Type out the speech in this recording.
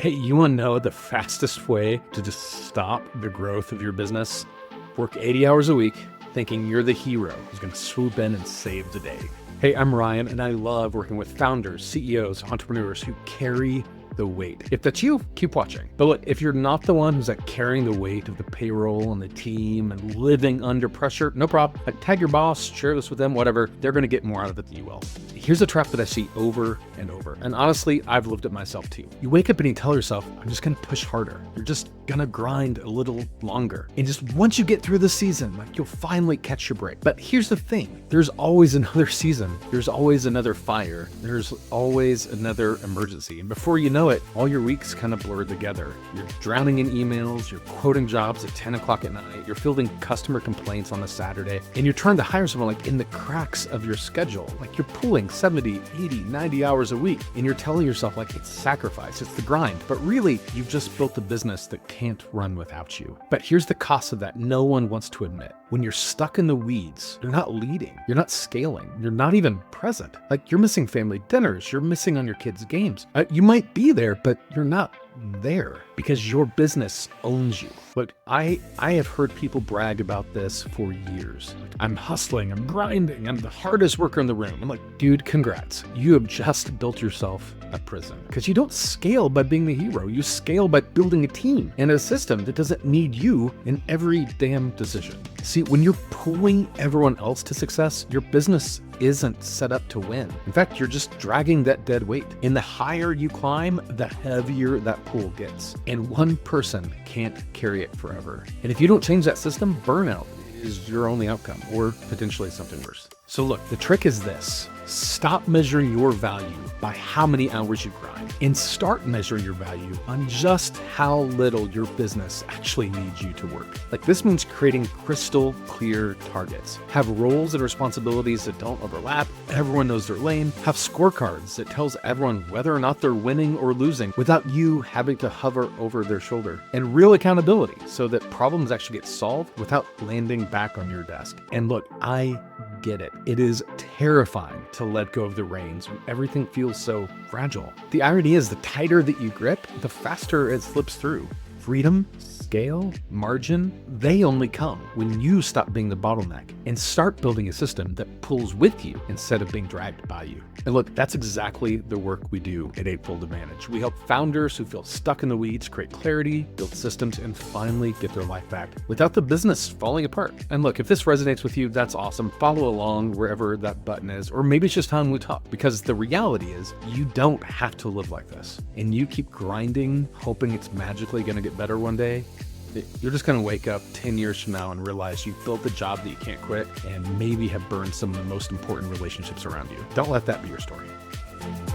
Hey, you want to know the fastest way to just stop the growth of your business? Work 80 hours a week thinking you're the hero who's going to swoop in and save the day. Hey, I'm Ryan, and I love working with founders, CEOs, entrepreneurs who carry the weight. If that's you, keep watching. But look, if you're not the one who's carrying the weight of the payroll and the team and living under pressure, no problem. Tag your boss, share this with them, whatever. They're going to get more out of it than you will. Here's a trap that I see over and over. And honestly, I've lived it myself too. You wake up and you tell yourself, I'm just going to push harder. You're just going to grind a little longer. And just once you get through the season, you'll finally catch your break. But here's the thing. There's always another season. There's always another fire. There's always another emergency. And before you know it, all your weeks kind of blur together. You're drowning in emails, you're quoting jobs at 10 o'clock at night, you're fielding customer complaints on a Saturday, and you're trying to hire someone in the cracks of your schedule. You're pulling 70, 80, 90 hours a week, and you're telling yourself it's sacrifice, it's the grind. But really, you've just built a business that can't run without you. But here's the cost of that no one wants to admit. When you're stuck in the weeds, you're not leading, you're not scaling, you're not even present. You're missing family dinners, you're missing on your kids' games. You might be there, but you're not there because your business owns you. Look, I have heard people brag about this for years. I'm hustling, I'm grinding, I'm the hardest worker in the room. I'm like, dude, congrats. You have just built yourself a prison because you don't scale by being the hero. You scale by building a team and a system that doesn't need you in every damn decision. See, when you're pulling everyone else to success, your business isn't set up to win. In fact, you're just dragging that dead weight. And the higher you climb, the heavier that pull gets. And one person can't carry it forever. And if you don't change that system, burnout is your only outcome, or potentially something worse. So look, the trick is this. Stop measuring your value by how many hours you grind and start measuring your value on just how little your business actually needs you to work. This means creating crystal clear targets. Have roles and responsibilities that don't overlap. Everyone knows their lane. Have scorecards that tells everyone whether or not they're winning or losing without you having to hover over their shoulder. And real accountability so that problems actually get solved without landing back on your desk. And look, I get it. It is terrifying to let go of the reins when everything feels so fragile. The irony is the tighter that you grip, the faster it slips through. Freedom, scale, margin, they only come when you stop being the bottleneck and start building a system that pulls with you instead of being dragged by you. And look, that's exactly the work we do at Eightfold Advantage. We help founders who feel stuck in the weeds create clarity, build systems, and finally get their life back without the business falling apart. And look, if this resonates with you, that's awesome. Follow along wherever that button is, or maybe it's just time we talk, because the reality is you don't have to live like this. And you keep grinding, hoping it's magically going to get better one day, you're just going to wake up 10 years from now and realize you've built a job that you can't quit and maybe have burned some of the most important relationships around you. Don't let that be your story.